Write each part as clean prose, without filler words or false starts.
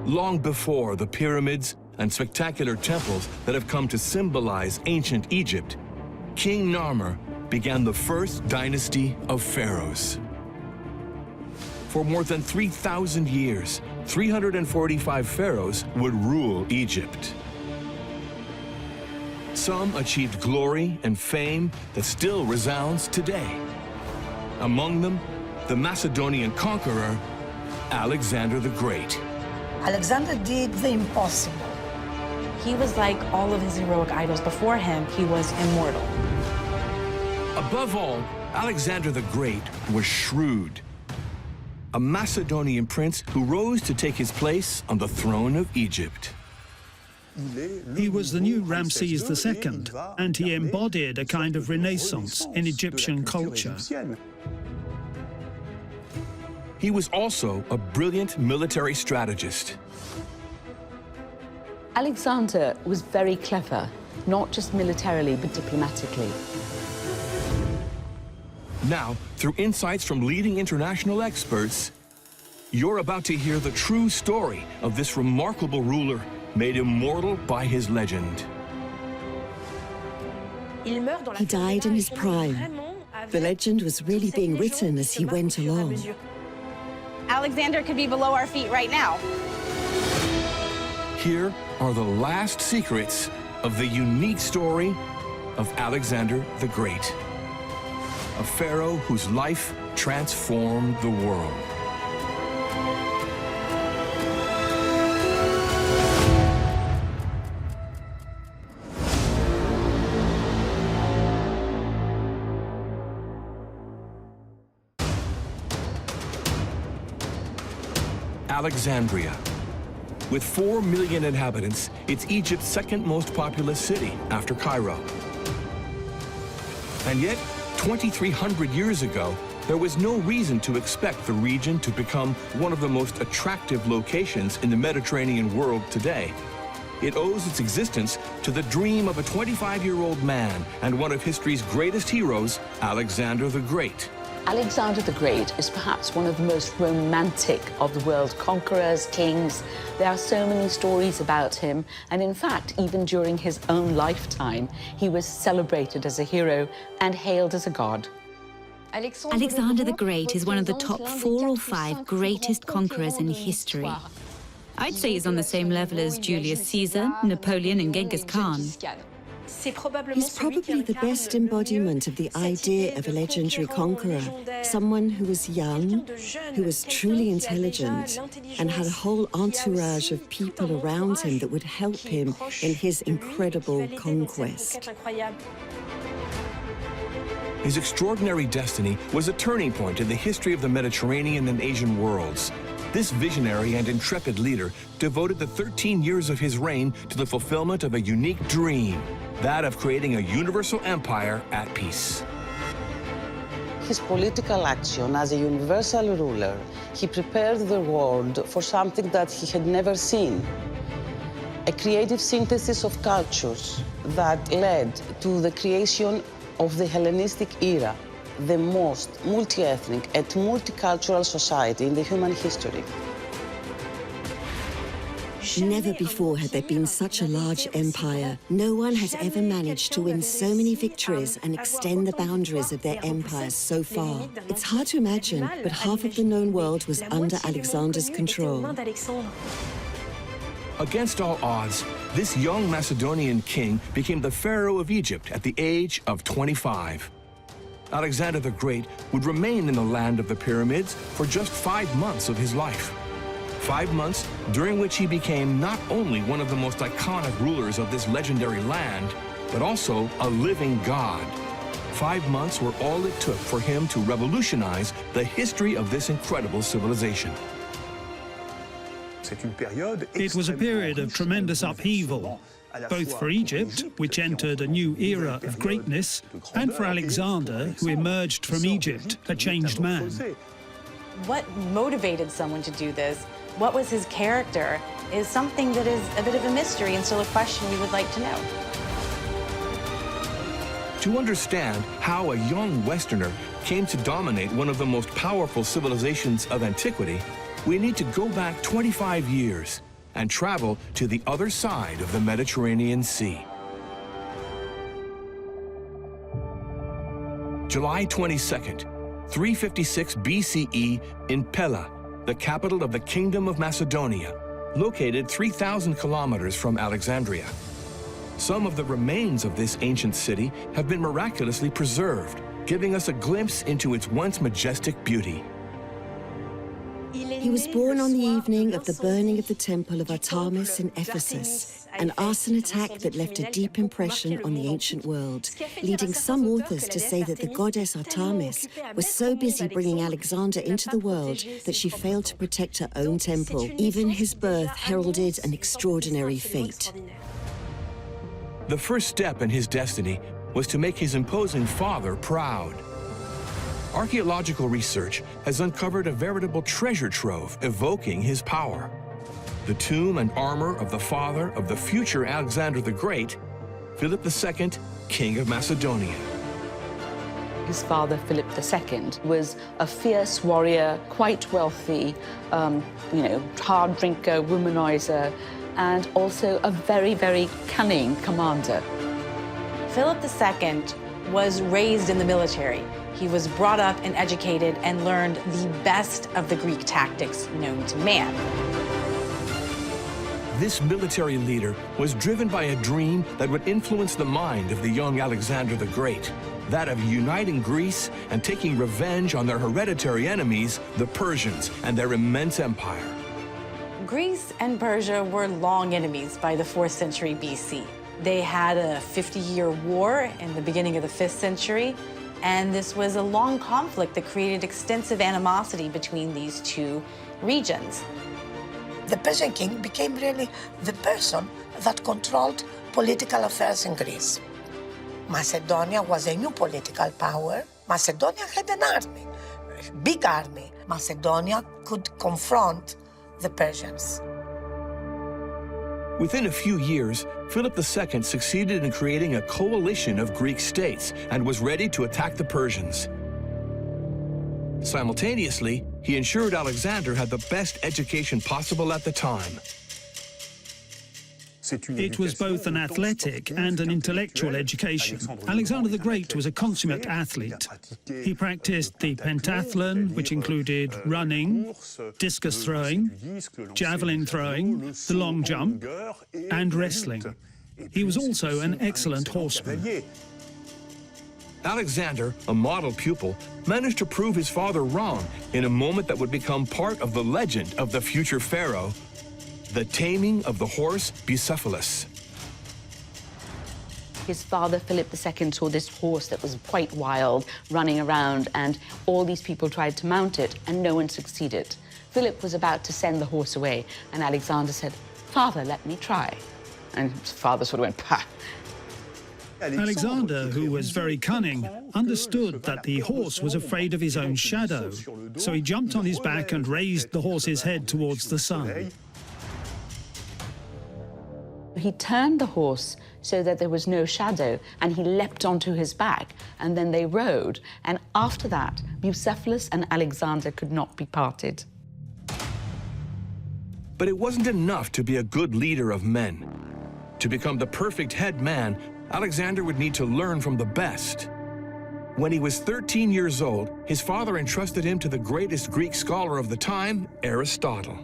long before the pyramids and spectacular temples that have come to symbolize ancient Egypt, King Narmer began the first dynasty of pharaohs. For more than 3,000 years, 345 pharaohs would rule Egypt. Some achieved glory and fame that still resounds today. Among them, the Macedonian conqueror, Alexander the Great. Alexander did the impossible. He was like all of his heroic idols before him. He was immortal. Above all, Alexander the Great was shrewd. A Macedonian prince who rose to take his place on the throne of Egypt. He was the new Ramses II, and he embodied a kind of renaissance in Egyptian culture. He was also a brilliant military strategist. Alexander was very clever, not just militarily, but diplomatically. Now, through insights from leading international experts, you're about to hear the true story of this remarkable ruler made immortal by his legend. He died in his prime. The legend was really being written as he went along. Alexander could be below our feet right now. Here are the last secrets of the unique story of Alexander the Great, a pharaoh whose life transformed the world. Alexandria. With 4 million inhabitants, it's Egypt's second most populous city after Cairo. And yet, 2,300 years ago, there was no reason to expect the region to become one of the most attractive locations in the Mediterranean world today. It owes its existence to the dream of a 25-year-old man and one of history's greatest heroes, Alexander the Great. Alexander the Great is perhaps one of the most romantic of the world's conquerors, kings. There are so many stories about him, and in fact, even during his own lifetime, he was celebrated as a hero and hailed as a god. Alexander the Great is one of the top 4 or 5 greatest conquerors in history. I'd say he's on the same level as Julius Caesar, Napoleon, and Genghis Khan. He's probably the best embodiment of the idea of a legendary conqueror, someone who was young, who was truly intelligent, and had a whole entourage of people around him that would help him in his incredible conquest. His extraordinary destiny was a turning point in the history of the Mediterranean and Asian worlds. This visionary and intrepid leader devoted the 13 years of his reign to the fulfillment of a unique dream, that of creating a universal empire at peace. His political action as a universal ruler, he prepared the world for something that he had never seen. A creative synthesis of cultures that led to the creation of the Hellenistic era, the most multi-ethnic and multicultural society in the human history. Never before had there been such a large empire. No one had ever managed to win so many victories and extend the boundaries of their empire so far. It's hard to imagine, but half of the known world was under Alexander's control. Against all odds, this young Macedonian king became the Pharaoh of Egypt at the age of 25. Alexander the Great would remain in the land of the pyramids for just 5 months of his life. 5 months during which he became not only one of the most iconic rulers of this legendary land, but also a living god. 5 months were all it took for him to revolutionize the history of this incredible civilization. It was a period of tremendous upheaval, both for Egypt, which entered a new era of greatness, and for Alexander, who emerged from Egypt, a changed man. What motivated someone to do this? What was his character? Is something that is a bit of a mystery and still a question we would like to know. To understand how a young Westerner came to dominate one of the most powerful civilizations of antiquity, we need to go back 25 years and travel to the other side of the Mediterranean Sea. July 22nd, 356 BCE in Pella, the capital of the Kingdom of Macedonia, located 3,000 kilometers from Alexandria. Some of the remains of this ancient city have been miraculously preserved, giving us a glimpse into its once majestic beauty. He was born on the evening of the burning of the temple of Artemis in Ephesus, an arson attack that left a deep impression on the ancient world, leading some authors to say that the goddess Artemis was so busy bringing Alexander into the world that she failed to protect her own temple. Even his birth heralded an extraordinary fate. The first step in his destiny was to make his imposing father proud. Archaeological research has uncovered a veritable treasure trove evoking his power. The tomb and armor of the father of the future Alexander the Great, Philip II, King of Macedonia. His father, Philip II, was a fierce warrior, quite wealthy, hard drinker, womanizer, and also a very, very cunning commander. Philip II was raised in the military. He was brought up and educated and learned the best of the Greek tactics known to man. This military leader was driven by a dream that would influence the mind of the young Alexander the Great, that of uniting Greece and taking revenge on their hereditary enemies, the Persians, and their immense empire. Greece and Persia were long enemies by the 4th century BC. They had a 50-year war in the beginning of the 5th century, and this was a long conflict that created extensive animosity between these two regions. The Persian king became really the person that controlled political affairs in Greece. Macedonia was a new political power. Macedonia had an army, a big army. Macedonia could confront the Persians. Within a few years, Philip II succeeded in creating a coalition of Greek states and was ready to attack the Persians. Simultaneously, he ensured Alexander had the best education possible at the time. It was both an athletic and an intellectual education. Alexander the Great was a consummate athlete. He practiced the pentathlon, which included running, discus throwing, javelin throwing, the long jump, and wrestling. He was also an excellent horseman. Alexander, a model pupil, managed to prove his father wrong in a moment that would become part of the legend of the future pharaoh, the taming of the horse Bucephalus. His father, Philip II, saw this horse that was quite wild, running around, and all these people tried to mount it, and no one succeeded. Philip was about to send the horse away, and Alexander said, "Father, let me try." And his father sort of went, "Pah." Alexander, who was very cunning, understood that the horse was afraid of his own shadow, so he jumped on his back and raised the horse's head towards the sun. He turned the horse so that there was no shadow, and he leapt onto his back, and then they rode. And after that, Bucephalus and Alexander could not be parted. But it wasn't enough to be a good leader of men. To become the perfect head man, Alexander would need to learn from the best. When he was 13 years old, his father entrusted him to the greatest Greek scholar of the time, Aristotle.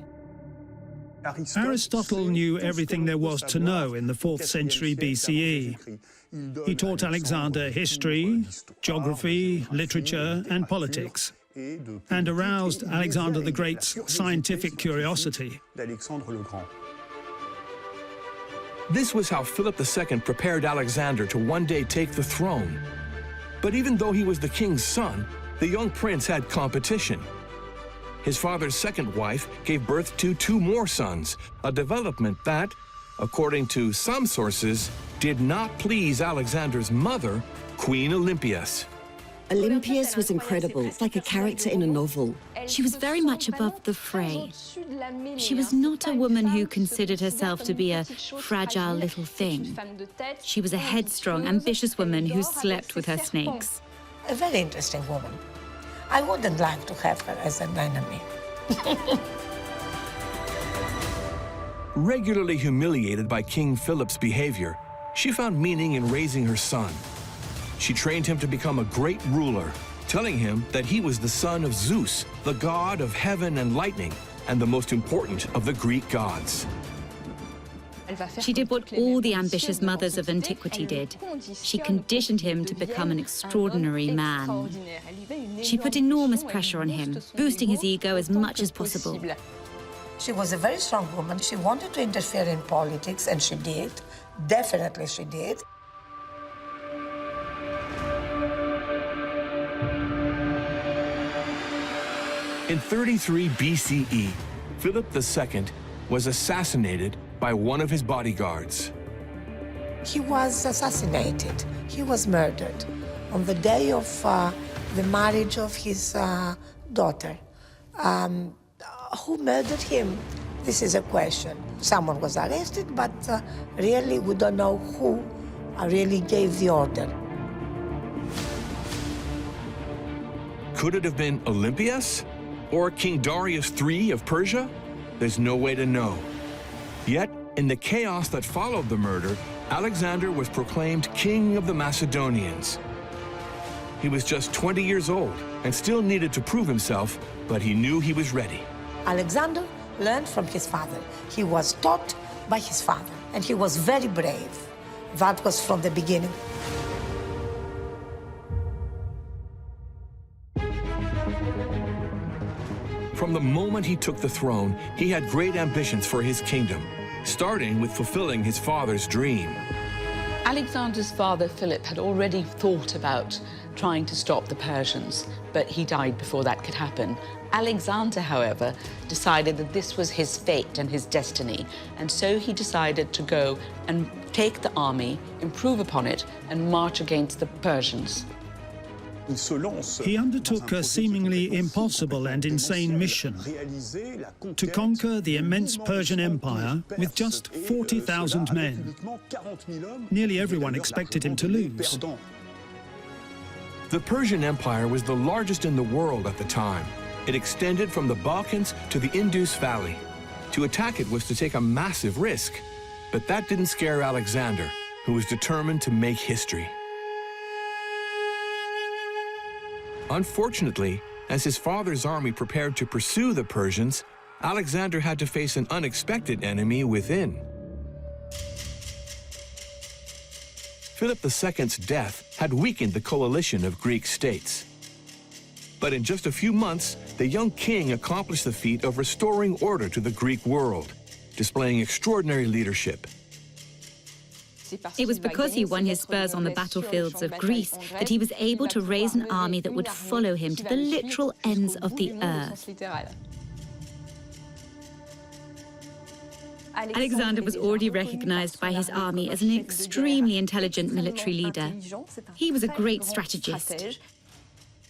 Aristotle knew everything there was to know in the 4th century BCE. He taught Alexander history, geography, literature, and politics, and aroused Alexander the Great's scientific curiosity. This was how Philip II prepared Alexander to one day take the throne. But even though he was the king's son, the young prince had competition. His father's second wife gave birth to 2 more sons, a development that, according to some sources, did not please Alexander's mother, Queen Olympias. Olympias was incredible, like a character in a novel. She was very much above the fray. She was not a woman who considered herself to be a fragile little thing. She was a headstrong, ambitious woman who slept with her snakes. A very interesting woman. I wouldn't like to have her as an enemy. Regularly humiliated by King Philip's behavior, she found meaning in raising her son. She trained him to become a great ruler, telling him that he was the son of Zeus, the god of heaven and lightning, and the most important of the Greek gods. She did what all the ambitious mothers of antiquity did. She conditioned him to become an extraordinary man. She put enormous pressure on him, boosting his ego as much as possible. She was a very strong woman. She wanted to interfere in politics, and she did. Definitely she did. In 33 BCE, Philip II was assassinated by one of his bodyguards. He was assassinated. He was murdered on the day of the marriage of his daughter. Who murdered him? This is a question. Someone was arrested, but really we don't know who really gave the order. Could it have been Olympias? Or King Darius III of Persia? There's no way to know. Yet, in the chaos that followed the murder, Alexander was proclaimed King of the Macedonians. He was just 20 years old and still needed to prove himself, but he knew he was ready. Alexander learned from his father. He was taught by his father, and he was very brave. That was from the beginning. From the moment he took the throne, he had great ambitions for his kingdom, starting with fulfilling his father's dream. Alexander's father, Philip, had already thought about trying to stop the Persians, but he died before that could happen. Alexander, however, decided that this was his fate and his destiny, and so he decided to go and take the army, improve upon it, and march against the Persians. He undertook a seemingly impossible and insane mission to conquer the immense Persian Empire with just 40,000 men. Nearly everyone expected him to lose. The Persian Empire was the largest in the world at the time. It extended from the Balkans to the Indus Valley. To attack it was to take a massive risk. But that didn't scare Alexander, who was determined to make history. Unfortunately, as his father's army prepared to pursue the Persians, Alexander had to face an unexpected enemy within. Philip II's death had weakened the coalition of Greek states. But in just a few months, the young king accomplished the feat of restoring order to the Greek world, displaying extraordinary leadership. It was because he won his spurs on the battlefields of Greece that he was able to raise an army that would follow him to the literal ends of the earth. Alexander was already recognized by his army as an extremely intelligent military leader. He was a great strategist.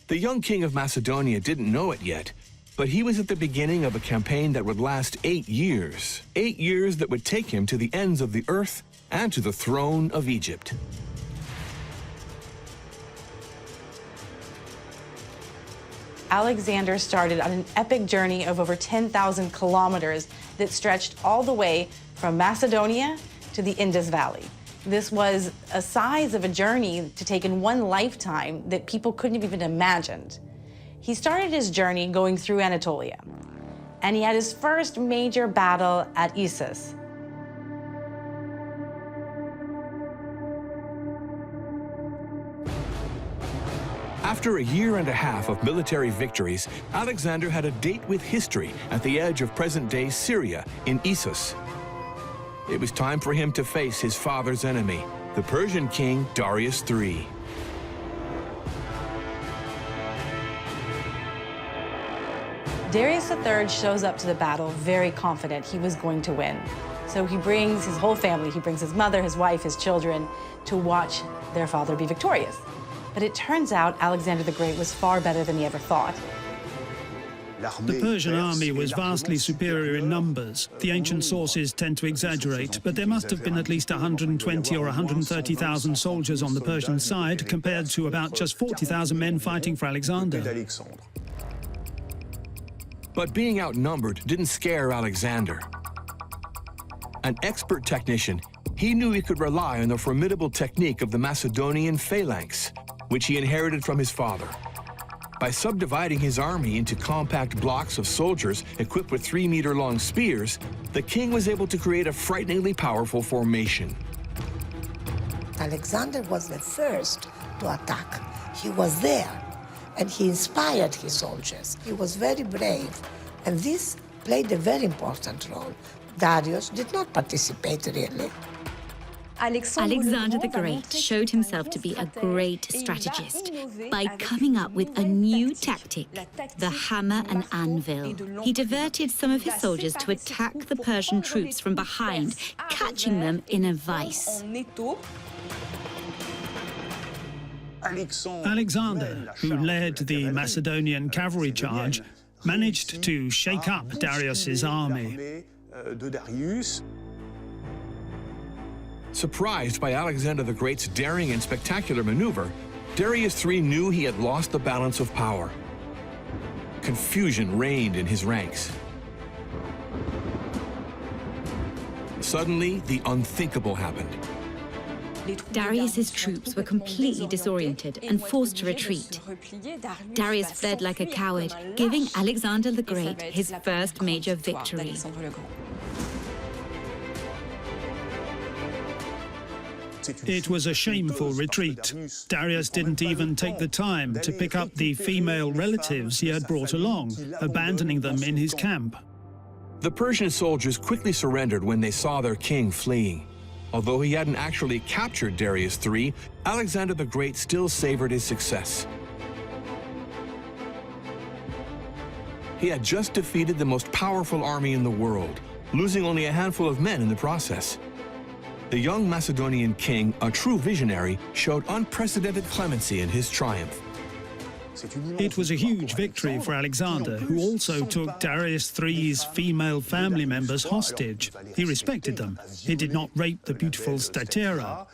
The young king of Macedonia didn't know it yet, but he was at the beginning of a campaign that would last 8 years. 8 years that would take him to the ends of the earth and to the throne of Egypt. Alexander started on an epic journey of over 10,000 kilometers that stretched all the way from Macedonia to the Indus Valley. This was a size of a journey to take in one lifetime that people couldn't have even imagined. He started his journey going through Anatolia, and he had his first major battle at Issus. After a year and a half of military victories, Alexander had a date with history at the edge of present-day Syria in Issus. It was time for him to face his father's enemy, the Persian king Darius III. Darius III shows up to the battle very confident he was going to win. So he brings his whole family, he brings his mother, his wife, his children, to watch their father be victorious. But it turns out Alexander the Great was far better than he ever thought. The Persian army was vastly superior in numbers. The ancient sources tend to exaggerate, but there must have been at least 120 or 130,000 soldiers on the Persian side, compared to about just 40,000 men fighting for Alexander. But being outnumbered didn't scare Alexander. An expert technician, he knew he could rely on the formidable technique of the Macedonian phalanx, which he inherited from his father. By subdividing his army into compact blocks of soldiers equipped with 3-meter-long spears, the king was able to create a frighteningly powerful formation. Alexander was the first to attack. He was there, and he inspired his soldiers. He was very brave, and this played a very important role. Darius did not participate really. Alexander the Great showed himself to be a great strategist by coming up with a new tactic, the hammer and anvil. He diverted some of his soldiers to attack the Persian troops from behind, catching them in a vice. Alexander, who led the Macedonian cavalry charge, managed to shake up Darius's army. Surprised by Alexander the Great's daring and spectacular maneuver, Darius III knew he had lost the balance of power. Confusion reigned in his ranks. Suddenly, the unthinkable happened. Darius's troops were completely disoriented and forced to retreat. Darius fled like a coward, giving Alexander the Great his first major victory. It was a shameful retreat. Darius didn't even take the time to pick up the female relatives he had brought along, abandoning them in his camp. The Persian soldiers quickly surrendered when they saw their king fleeing. Although he hadn't actually captured Darius III, Alexander the Great still savored his success. He had just defeated the most powerful army in the world, losing only a handful of men in the process. The young Macedonian king, a true visionary, showed unprecedented clemency in his triumph. It was a huge victory for Alexander, who also took Darius III's female family members hostage. He respected them. He did not rape the beautiful Statira.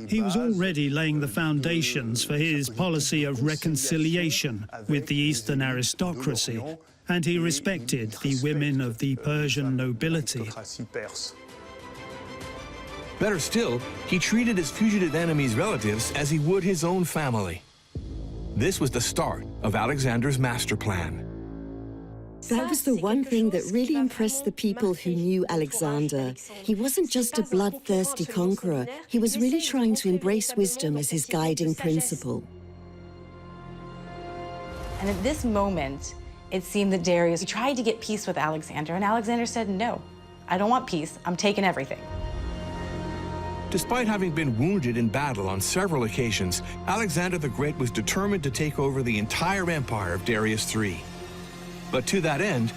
He was already laying the foundations for his policy of reconciliation with the Eastern aristocracy, and he respected the women of the Persian nobility. Better still, he treated his fugitive enemies' relatives as he would his own family. This was the start of Alexander's master plan. That was the one thing that really impressed the people who knew Alexander. He wasn't just a bloodthirsty conqueror. He was really trying to embrace wisdom as his guiding principle. And at this moment, it seemed that Darius tried to get peace with Alexander, and Alexander said, no, I don't want peace, I'm taking everything. Despite having been wounded in battle on several occasions, Alexander the Great was determined to take over the entire empire of Darius III. But to that end,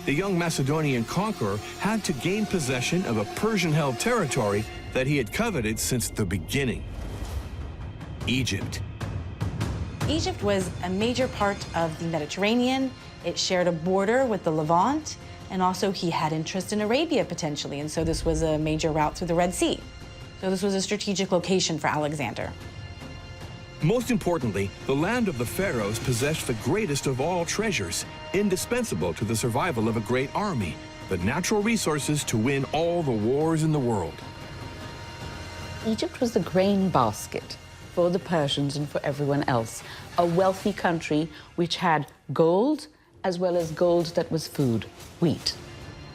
the young Macedonian conqueror had to gain possession of a Persian-held territory that he had coveted since the beginning: Egypt. Egypt was a major part of the Mediterranean. It shared a border with the Levant, and also he had interest in Arabia potentially, and so this was a major route through the Red Sea. So this was a strategic location for Alexander. Most importantly, the land of the pharaohs possessed the greatest of all treasures, indispensable to the survival of a great army, the natural resources to win all the wars in the world. Egypt was the grain basket for the Persians and for everyone else, a wealthy country which had gold as well as gold that was food, wheat.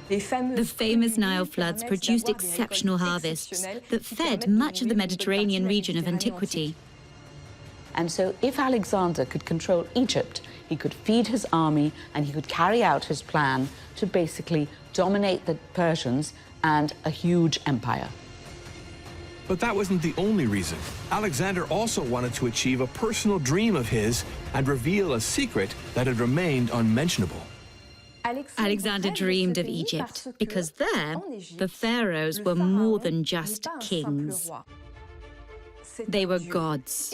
The famous Nile floods produced exceptional harvests that fed much of the Mediterranean region of antiquity. And so if Alexander could control Egypt, he could feed his army and he could carry out his plan to basically dominate the Persians and a huge empire. But that wasn't the only reason. Alexander also wanted to achieve a personal dream of his and reveal a secret that had remained unmentionable. Alexander dreamed of Egypt because there, the pharaohs were more than just kings. They were gods.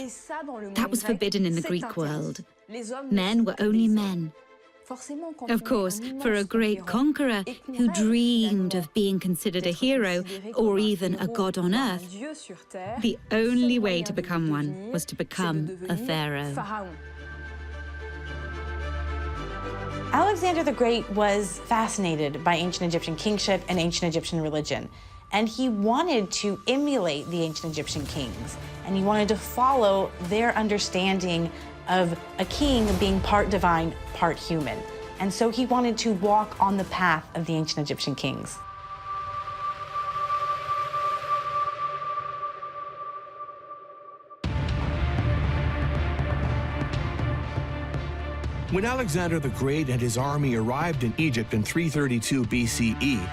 That was forbidden in the Greek world. Men were only men. Of course, for a great conqueror who dreamed of being considered a hero or even a god on earth, the only way to become one was to become a pharaoh. Alexander the Great was fascinated by ancient Egyptian kingship and ancient Egyptian religion, and he wanted to emulate the ancient Egyptian kings, and he wanted to follow their understanding of a king being part divine, part human. And so he wanted to walk on the path of the ancient Egyptian kings. When Alexander the Great and his army arrived in Egypt in 332 BCE,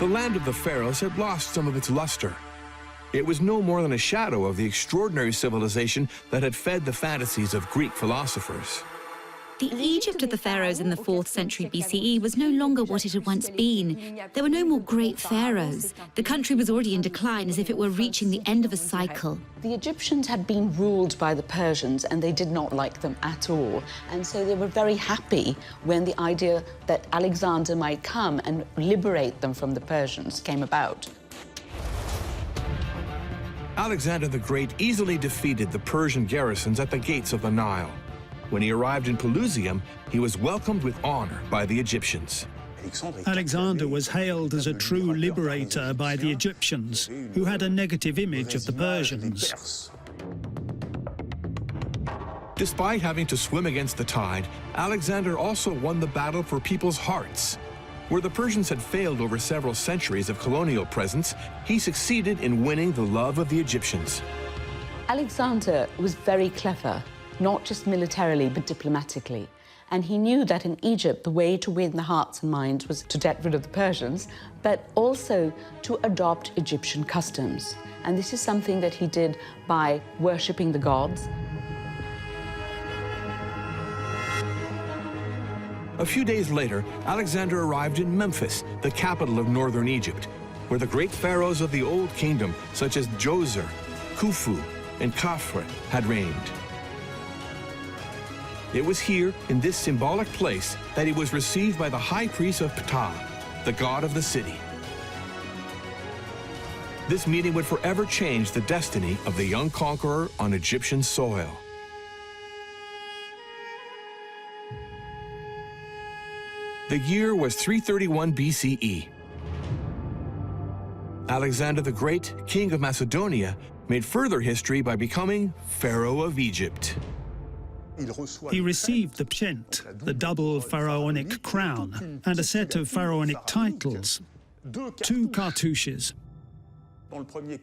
the land of the pharaohs had lost some of its luster. It was no more than a shadow of the extraordinary civilization that had fed the fantasies of Greek philosophers. The Egypt of the pharaohs in the 4th century BCE was no longer what it had once been. There were no more great pharaohs. The country was already in decline, as if it were reaching the end of a cycle. The Egyptians had been ruled by the Persians, and they did not like them at all. And so they were very happy when the idea that Alexander might come and liberate them from the Persians came about. Alexander the Great easily defeated the Persian garrisons at the gates of the Nile. When he arrived in Pelusium, he was welcomed with honor by the Egyptians. Alexander was hailed as a true liberator by the Egyptians, who had a negative image of the Persians. Despite having to swim against the tide, Alexander also won the battle for people's hearts. Where the Persians had failed over several centuries of colonial presence, he succeeded in winning the love of the Egyptians. Alexander was very clever, not just militarily, but diplomatically. And he knew that in Egypt, the way to win the hearts and minds was to get rid of the Persians, but also to adopt Egyptian customs. And this is something that he did by worshipping the gods. A few days later, Alexander arrived in Memphis, the capital of northern Egypt, where the great pharaohs of the Old Kingdom, such as Djoser, Khufu, and Khafre, had reigned. It was here, in this symbolic place, that he was received by the high priest of Ptah, the god of the city. This meeting would forever change the destiny of the young conqueror on Egyptian soil. The year was 331 BCE. Alexander the Great, king of Macedonia, made further history by becoming Pharaoh of Egypt. He received the pshent, the double pharaonic crown, and a set of pharaonic titles, 2 cartouches.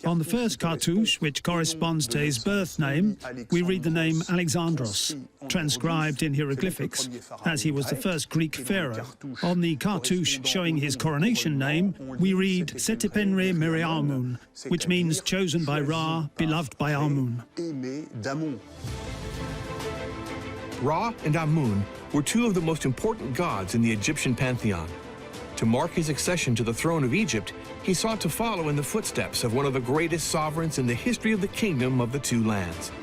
On the first cartouche, which corresponds to his birth name, we read the name Alexandros, transcribed in hieroglyphics, as he was the first Greek pharaoh. On the cartouche showing his coronation name, we read Setepenre Meriamun, which means chosen by Ra, beloved by Amun. Ra and Amun were 2 of the most important gods in the Egyptian pantheon. To mark his accession to the throne of Egypt, he sought to follow in the footsteps of one of the greatest sovereigns in the history of the kingdom of the 2 lands.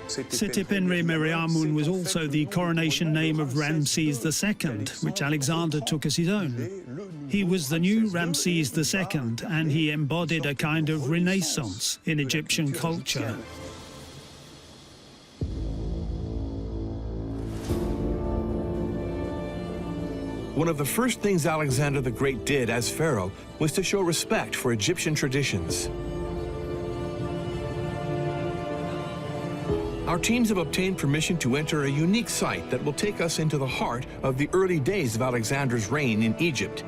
Setepenre Meriamun was also the coronation name of Ramses II, which Alexander took as his own. He was the new Ramses II, and he embodied a kind of renaissance in Egyptian culture. One of the first things Alexander the Great did as pharaoh was to show respect for Egyptian traditions. Our teams have obtained permission to enter a unique site that will take us into the heart of the early days of Alexander's reign in Egypt.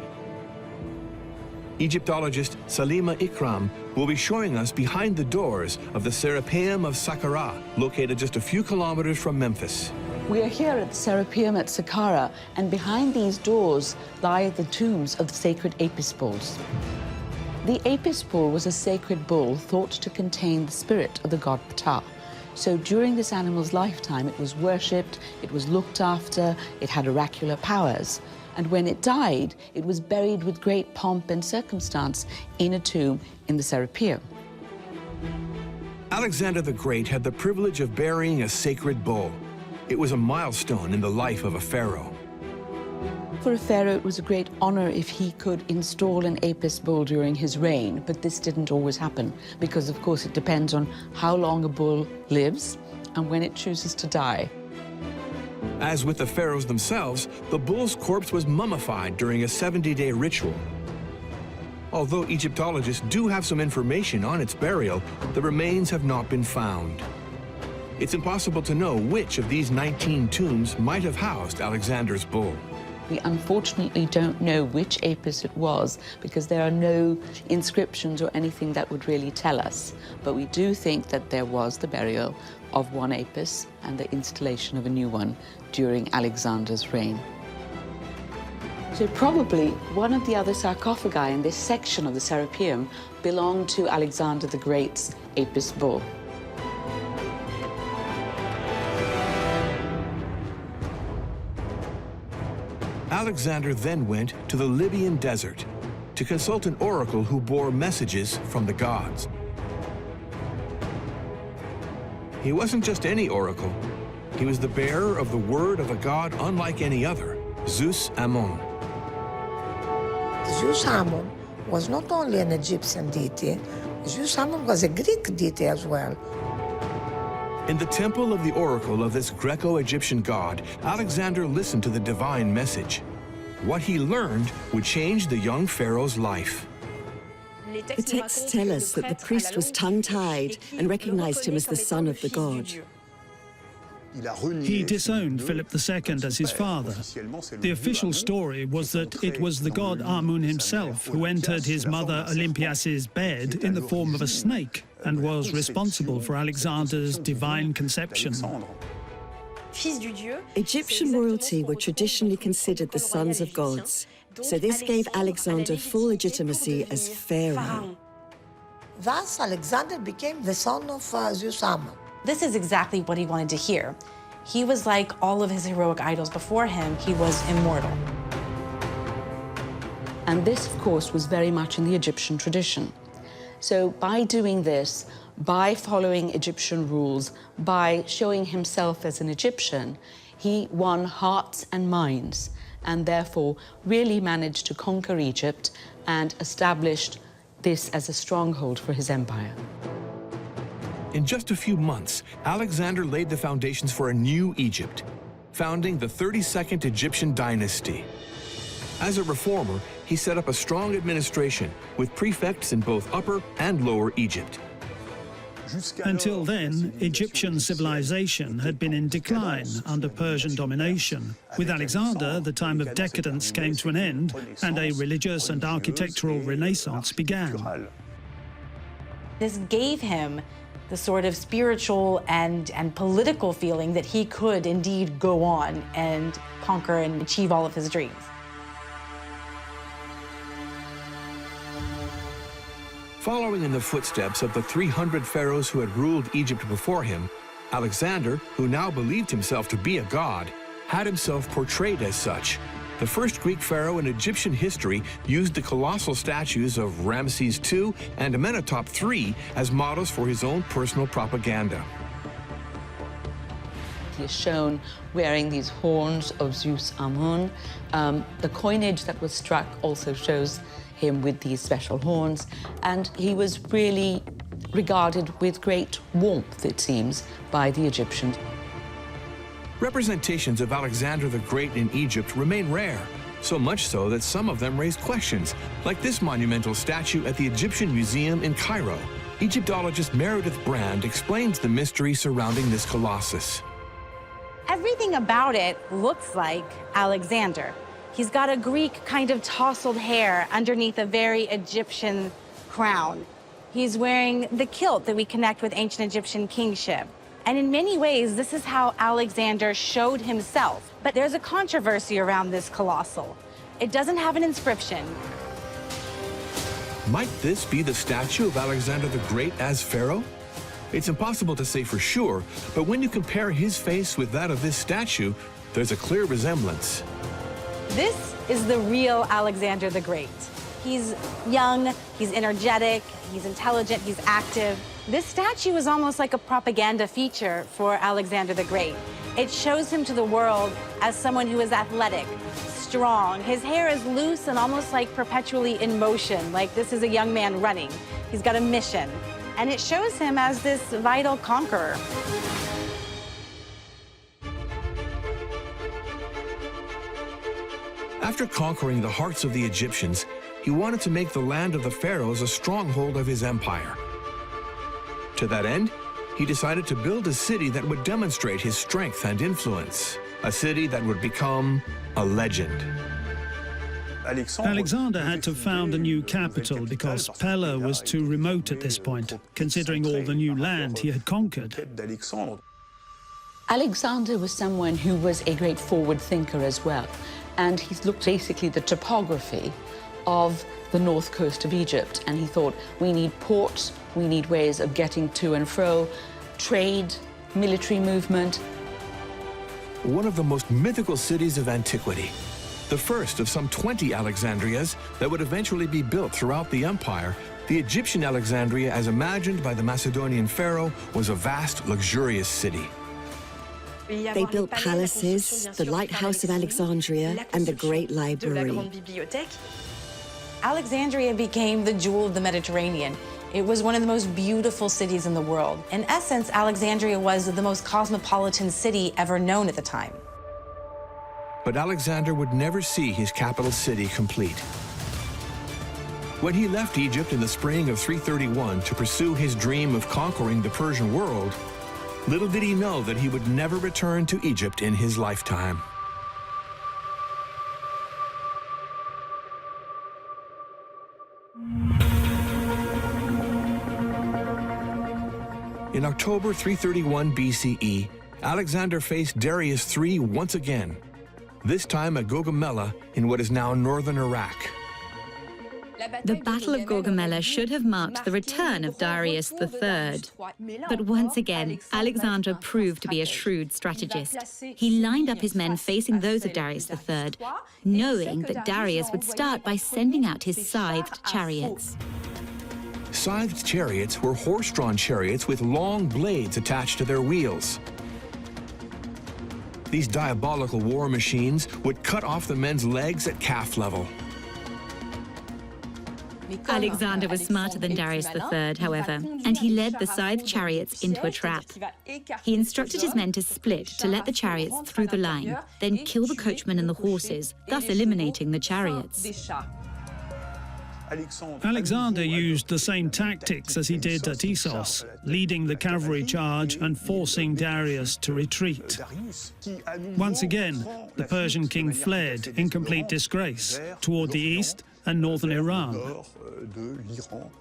Egyptologist Salima Ikram will be showing us behind the doors of the Serapeum of Saqqara, located just a few kilometers from Memphis. We are here at the Serapeum at Saqqara, and behind these doors lie the tombs of the sacred Apis bulls. The Apis bull was a sacred bull thought to contain the spirit of the god Ptah. So during this animal's lifetime, it was worshipped, it was looked after, it had oracular powers. And when it died, it was buried with great pomp and circumstance in a tomb in the Serapeum. Alexander the Great had the privilege of burying a sacred bull. It was a milestone in the life of a pharaoh. For a pharaoh, it was a great honor if he could install an Apis bull during his reign, but this didn't always happen because, of course, it depends on how long a bull lives and when it chooses to die. As with the pharaohs themselves, the bull's corpse was mummified during a 70-day ritual. Although Egyptologists do have some information on its burial, the remains have not been found. It's impossible to know which of these 19 tombs might have housed Alexander's bull. We unfortunately don't know which Apis it was because there are no inscriptions or anything that would really tell us. But we do think that there was the burial of one Apis and the installation of a new one during Alexander's reign. So probably one of the other sarcophagi in this section of the Serapeum belonged to Alexander the Great's Apis bull. Alexander then went to the Libyan desert to consult an oracle who bore messages from the gods. He wasn't just any oracle. He was the bearer of the word of a god unlike any other, Zeus Ammon. Zeus Ammon was not only an Egyptian deity, Zeus Ammon was a Greek deity as well. In the temple of the oracle of this Greco-Egyptian god, Alexander listened to the divine message. What he learned would change the young pharaoh's life. The texts tell us that the priest was tongue-tied and recognized him as the son of the god. He disowned Philip II as his father. The official story was that it was the god Amun himself who entered his mother Olympias's bed in the form of a snake and was responsible for Alexander's divine conception. Egyptian royalty were traditionally considered the sons of gods, so this gave Alexander full legitimacy as pharaoh. Thus, Alexander became the son of Zeus Ammon. This is exactly what he wanted to hear. He was like all of his heroic idols before him. He was immortal. And this, of course, was very much in the Egyptian tradition. So by doing this, by following Egyptian rules, by showing himself as an Egyptian, he won hearts and minds, and therefore really managed to conquer Egypt and established this as a stronghold for his empire. In just a few months, Alexander laid the foundations for a new Egypt, founding the 32nd Egyptian dynasty. As a reformer, he set up a strong administration with prefects in both Upper and Lower Egypt. Until then, Egyptian civilization had been in decline under Persian domination. With Alexander, the time of decadence came to an end, and a religious and architectural renaissance began. This gave him the sort of spiritual and political feeling that he could indeed go on and conquer and achieve all of his dreams. Following in the footsteps of the 300 pharaohs who had ruled Egypt before him, Alexander, who now believed himself to be a god, had himself portrayed as such. The first Greek pharaoh in Egyptian history used the colossal statues of Ramses II and Amenhotep III as models for his own personal propaganda. He is shown wearing these horns of Zeus Ammon. The coinage that was struck also shows him with these special horns, and he was really regarded with great warmth, it seems, by the Egyptians. Representations of Alexander the Great in Egypt remain rare, so much so that some of them raise questions, like this monumental statue at the Egyptian Museum in Cairo. Egyptologist Meredith Brand explains the mystery surrounding this colossus. Everything about it looks like Alexander. He's got a Greek kind of tousled hair underneath a very Egyptian crown. He's wearing the kilt that we connect with ancient Egyptian kingship. And in many ways, this is how Alexander showed himself. But there's a controversy around this colossal. It doesn't have an inscription. Might this be the statue of Alexander the Great as pharaoh? It's impossible to say for sure, but when you compare his face with that of this statue, there's a clear resemblance. This is the real Alexander the Great. He's young, he's energetic, he's intelligent, he's active. This statue is almost like a propaganda feature for Alexander the Great. It shows him to the world as someone who is athletic, strong. His hair is loose and almost like perpetually in motion, like this is a young man running. He's got a mission. And it shows him as this vital conqueror. After conquering the hearts of the Egyptians, he wanted to make the land of the pharaohs a stronghold of his empire. To that end, he decided to build a city that would demonstrate his strength and influence, a city that would become a legend. Alexander had to found a new capital because Pella was too remote at this point, considering all the new land he had conquered. Alexander was someone who was a great forward thinker as well, and he looked basically the topography of the north coast of Egypt, and he thought, we need ports, we need ways of getting to and fro, trade, military movement. One of the most mythical cities of antiquity, the first of some 20 Alexandrias that would eventually be built throughout the empire, the Egyptian Alexandria, as imagined by the Macedonian pharaoh, was a vast, luxurious city. They built palaces, the Lighthouse of Alexandria, and the Great Library. Alexandria became the jewel of the Mediterranean. It was one of the most beautiful cities in the world. In essence, Alexandria was the most cosmopolitan city ever known at the time. But Alexander would never see his capital city complete. When he left Egypt in the spring of 331 to pursue his dream of conquering the Persian world, little did he know that he would never return to Egypt in his lifetime. In October 331 BCE, Alexander faced Darius III once again, this time at Gaugamela in what is now northern Iraq. The Battle of Gaugamela should have marked the return of Darius III. But once again, Alexander proved to be a shrewd strategist. He lined up his men facing those of Darius III, knowing that Darius would start by sending out his scythed chariots. Scythed chariots were horse-drawn chariots with long blades attached to their wheels. These diabolical war machines would cut off the men's legs at calf level. Alexander was smarter than Darius III, however, and he led the scythed chariots into a trap. He instructed his men to split to let the chariots through the line, then kill the coachman and the horses, thus eliminating the chariots. Alexander used the same tactics as he did at Issos, leading the cavalry charge and forcing Darius to retreat. Once again, the Persian king fled in complete disgrace toward the east and northern Iran,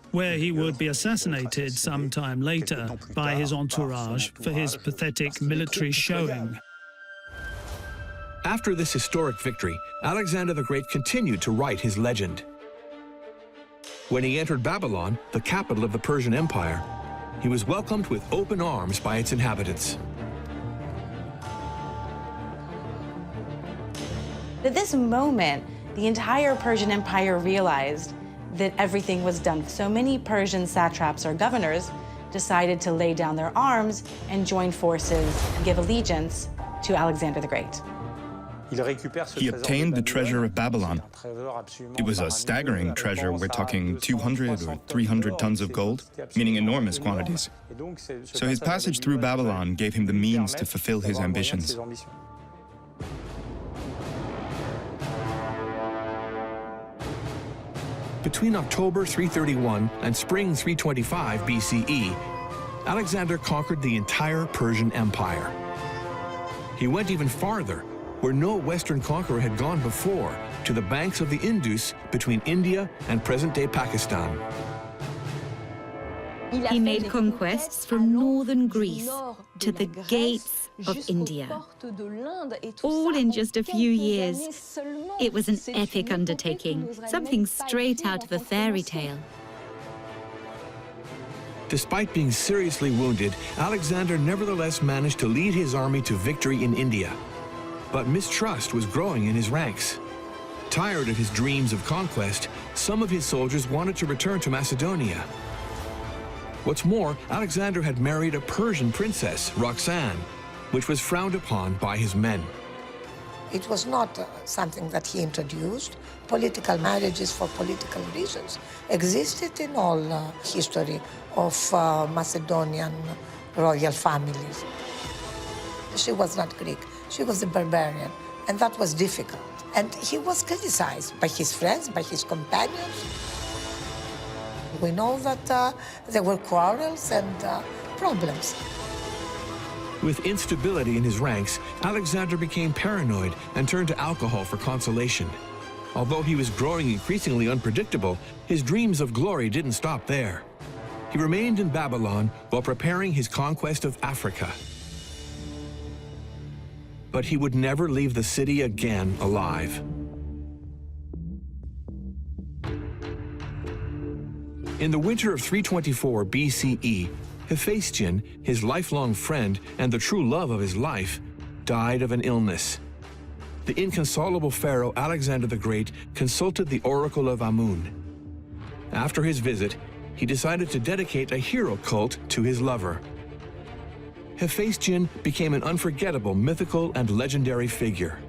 where he would be assassinated sometime later by his entourage for his pathetic military showing. After this historic victory, Alexander the Great continued to write his legend. When he entered Babylon, the capital of the Persian Empire, he was welcomed with open arms by its inhabitants. At this moment, the entire Persian Empire realized that everything was done. So many Persian satraps or governors decided to lay down their arms and join forces and give allegiance to Alexander the Great. He obtained the treasure of Babylon. It was a staggering treasure. We're talking 200 or 300 tons of gold, meaning enormous quantities. So his passage through Babylon gave him the means to fulfill his ambitions. Between October 331 and spring 325 BCE, Alexander conquered the entire Persian Empire. He went even farther, where no Western conqueror had gone before, to the banks of the Indus between India and present-day Pakistan. He made conquests from northern Greece to the gates of India, all in just a few years. It was an epic undertaking, something straight out of a fairy tale. Despite being seriously wounded, Alexander nevertheless managed to lead his army to victory in India. But mistrust was growing in his ranks. Tired of his dreams of conquest, some of his soldiers wanted to return to Macedonia. What's more, Alexander had married a Persian princess, Roxanne, which was frowned upon by his men. It was not something that he introduced. Political marriages for political reasons existed in all history of Macedonian royal families. She was not Greek. She was a barbarian, and that was difficult. And he was criticized by his friends, by his companions. We know that there were quarrels and problems. With instability in his ranks, Alexander became paranoid and turned to alcohol for consolation. Although he was growing increasingly unpredictable, his dreams of glory didn't stop there. He remained in Babylon while preparing his conquest of Africa. But he would never leave the city again alive. In the winter of 324 BCE, Hephaestion, his lifelong friend and the true love of his life, died of an illness. The inconsolable pharaoh Alexander the Great consulted the oracle of Amun. After his visit, he decided to dedicate a hero cult to his lover. Hephaestion became an unforgettable mythical and legendary figure.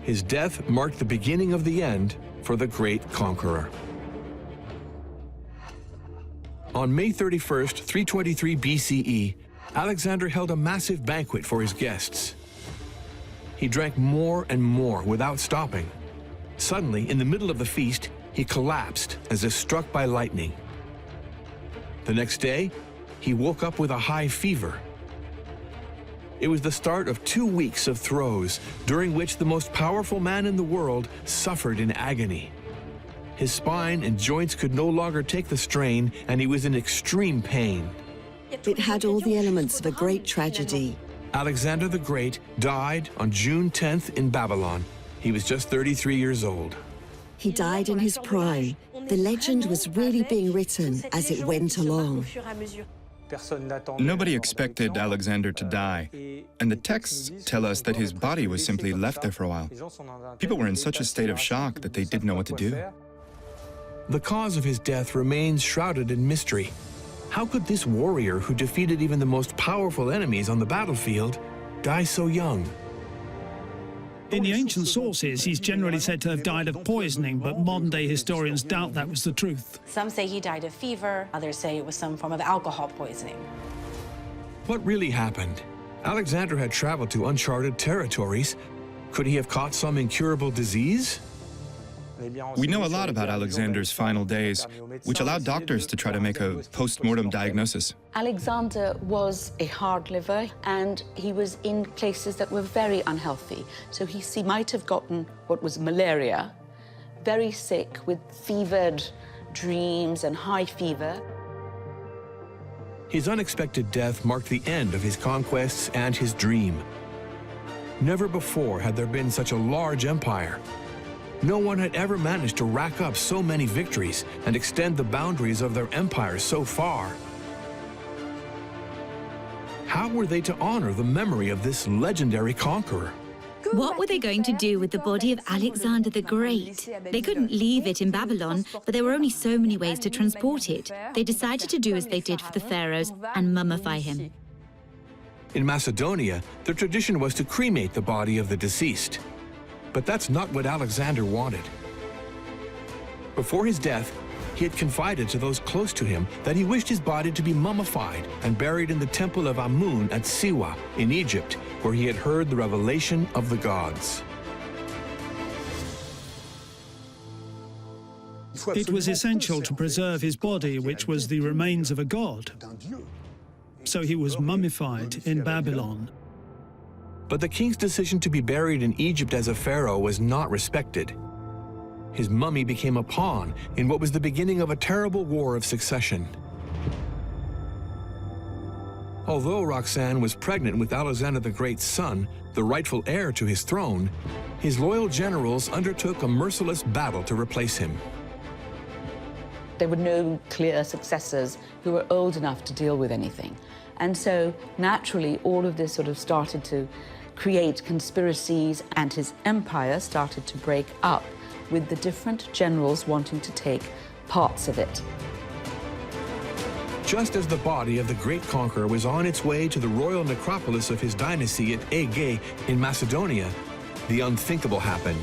His death marked the beginning of the end for the great conqueror. On May 31st, 323 BCE, Alexander held a massive banquet for his guests. He drank more and more without stopping. Suddenly, in the middle of the feast, he collapsed as if struck by lightning. The next day, he woke up with a high fever. It was the start of 2 weeks of throes, during which the most powerful man in the world suffered in agony. His spine and joints could no longer take the strain, and he was in extreme pain. It had all the elements of a great tragedy. Alexander the Great died on June 10th in Babylon. He was just 33 years old. He died in his prime. The legend was really being written as it went along. Nobody expected Alexander to die, and the texts tell us that his body was simply left there for a while. People were in such a state of shock that they didn't know what to do. The cause of his death remains shrouded in mystery. How could this warrior, who defeated even the most powerful enemies on the battlefield, die so young? In the ancient sources, he's generally said to have died of poisoning, but modern-day historians doubt that was the truth. Some say he died of fever, others say it was some form of alcohol poisoning. What really happened? Alexander had traveled to uncharted territories. Could he have caught some incurable disease? We know a lot about Alexander's final days, which allowed doctors to try to make a post-mortem diagnosis. Alexander was a hard liver, and he was in places that were very unhealthy. So he might have gotten what was malaria, very sick with fevered dreams and high fever. His unexpected death marked the end of his conquests and his dream. Never before had there been such a large empire. No one had ever managed to rack up so many victories and extend the boundaries of their empire so far. How were they to honor the memory of this legendary conqueror? What were they going to do with the body of Alexander the Great? They couldn't leave it in Babylon, but there were only so many ways to transport it. They decided to do as they did for the pharaohs and mummify him. In Macedonia, the tradition was to cremate the body of the deceased. But that's not what Alexander wanted. Before his death, he had confided to those close to him that he wished his body to be mummified and buried in the temple of Amun at Siwa in Egypt, where he had heard the revelation of the gods. It was essential to preserve his body, which was the remains of a god. So he was mummified in Babylon. But the king's decision to be buried in Egypt as a pharaoh was not respected. His mummy became a pawn in what was the beginning of a terrible war of succession. Although Roxanne was pregnant with Alexander the Great's son, the rightful heir to his throne, his loyal generals undertook a merciless battle to replace him. There were no clear successors who were old enough to deal with anything. And so, naturally, all of this sort of started to create conspiracies, and his empire started to break up with the different generals wanting to take parts of it. Just as the body of the great conqueror was on its way to the royal necropolis of his dynasty at Aige in Macedonia, the unthinkable happened.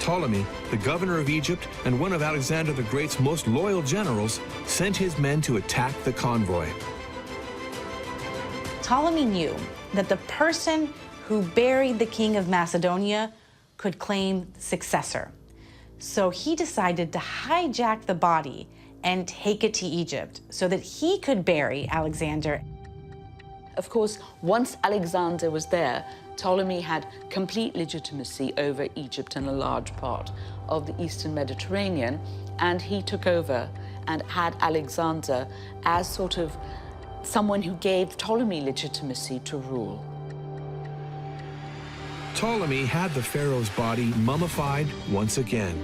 Ptolemy, the governor of Egypt and one of Alexander the Great's most loyal generals, sent his men to attack the convoy. Ptolemy knew that the person who buried the king of Macedonia could claim successor. So he decided to hijack the body and take it to Egypt so that he could bury Alexander. Of course, once Alexander was there, Ptolemy had complete legitimacy over Egypt and a large part of the Eastern Mediterranean, and he took over and had Alexander as sort of someone who gave Ptolemy legitimacy to rule. Ptolemy had the pharaoh's body mummified once again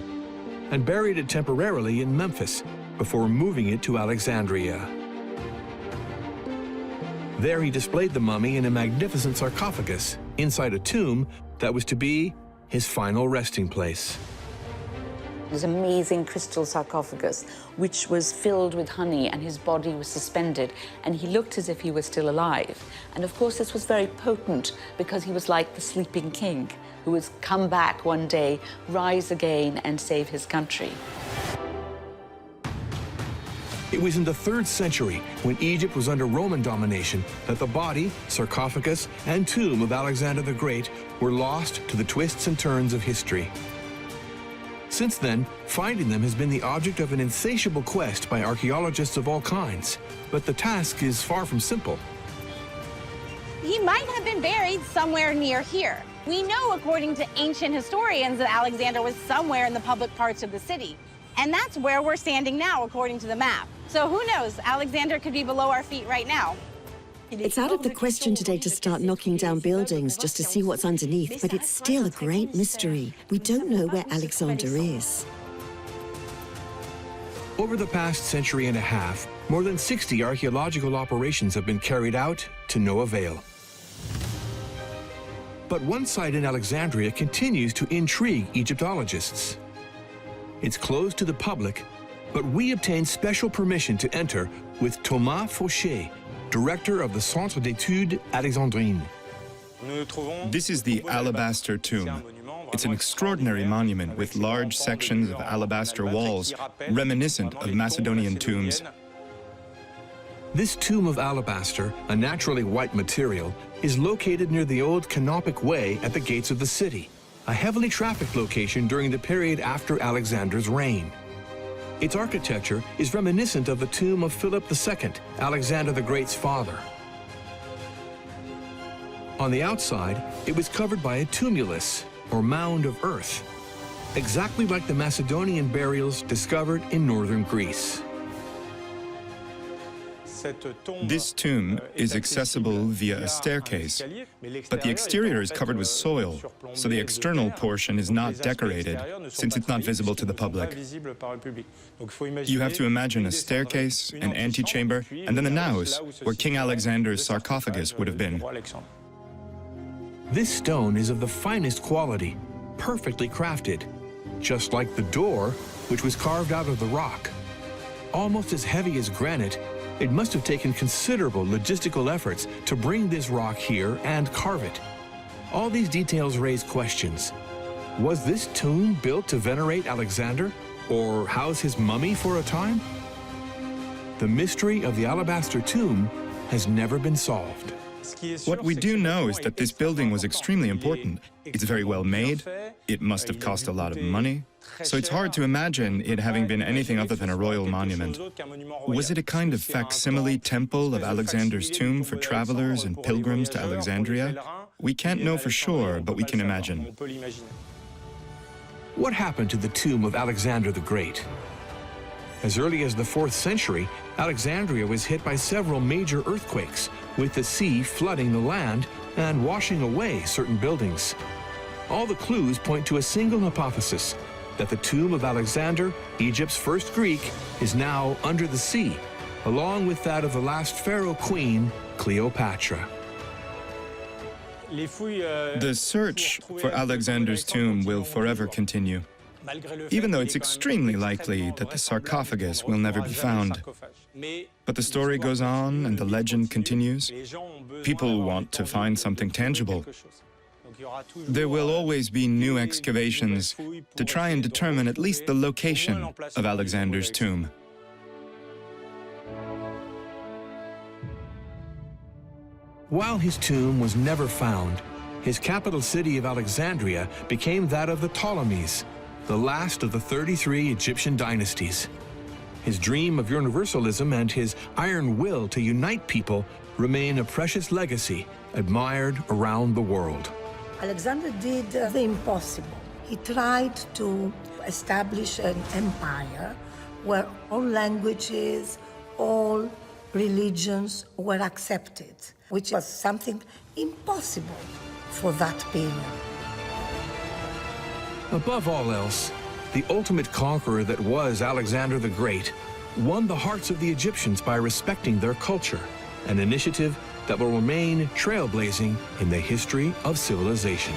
and buried it temporarily in Memphis before moving it to Alexandria. There he displayed the mummy in a magnificent sarcophagus inside a tomb that was to be his final resting place. This amazing crystal sarcophagus, which was filled with honey, and his body was suspended, and he looked as if he was still alive. And of course, this was very potent because he was like the sleeping king who was come back one day, rise again, and save his country. It was in the 3rd century, when Egypt was under Roman domination, that the body, sarcophagus, and tomb of Alexander the Great were lost to the twists and turns of history. Since then, finding them has been the object of an insatiable quest by archaeologists of all kinds. But the task is far from simple. He might have been buried somewhere near here. We know, according to ancient historians, that Alexander was somewhere in the public parts of the city. And that's where we're standing now, according to the map. So who knows? Alexander could be below our feet right now. It's out of the question today to start knocking down buildings just to see what's underneath, but it's still a great mystery. We don't know where Alexander is. Over the past century and a half, more than 60 archaeological operations have been carried out to no avail. But one site in Alexandria continues to intrigue Egyptologists. It's closed to the public, but we obtained special permission to enter with Thomas Fauché, director of the Centre d'études Alexandrines. This is the Alabaster Tomb. It's an extraordinary monument with large sections of alabaster walls, reminiscent of Macedonian tombs. This tomb of alabaster, a naturally white material, is located near the old Canopic Way at the gates of the city, a heavily trafficked location during the period after Alexander's reign. Its architecture is reminiscent of the tomb of Philip II, Alexander the Great's father. On the outside, it was covered by a tumulus, or mound of earth, exactly like the Macedonian burials discovered in northern Greece. This tomb is accessible via a staircase, but the exterior is covered with soil, so the external portion is not decorated, since it's not visible to the public. You have to imagine a staircase, an antechamber, and then the naos, where King Alexander's sarcophagus would have been. This stone is of the finest quality, perfectly crafted, just like the door, which was carved out of the rock. Almost as heavy as granite, it must have taken considerable logistical efforts to bring this rock here and carve it. All these details raise questions. Was this tomb built to venerate Alexander, or house his mummy for a time? The mystery of the alabaster tomb has never been solved. What we do know is that this building was extremely important. It's very well made, it must have cost a lot of money, so it's hard to imagine it having been anything other than a royal monument. Was it a kind of facsimile temple of Alexander's tomb for travelers and pilgrims to Alexandria? We can't know for sure, but we can imagine. What happened to the tomb of Alexander the Great? As early as the 4th century, Alexandria was hit by several major earthquakes, with the sea flooding the land and washing away certain buildings. All the clues point to a single hypothesis, that the tomb of Alexander, Egypt's first Greek, is now under the sea, along with that of the last pharaoh queen, Cleopatra. The search for Alexander's tomb will forever continue, even though it's extremely likely that the sarcophagus will never be found. But the story goes on and the legend continues. People want to find something tangible. There will always be new excavations to try and determine at least the location of Alexander's tomb. While his tomb was never found, his capital city of Alexandria became that of the Ptolemies, the last of the 33 Egyptian dynasties. His dream of universalism and his iron will to unite people remain a precious legacy admired around the world. Alexander did the impossible. He tried to establish an empire where all languages, all religions were accepted, which was something impossible for that period. Above all else, the ultimate conqueror that was Alexander the Great won the hearts of the Egyptians by respecting their culture, an initiative that will remain trailblazing in the history of civilization.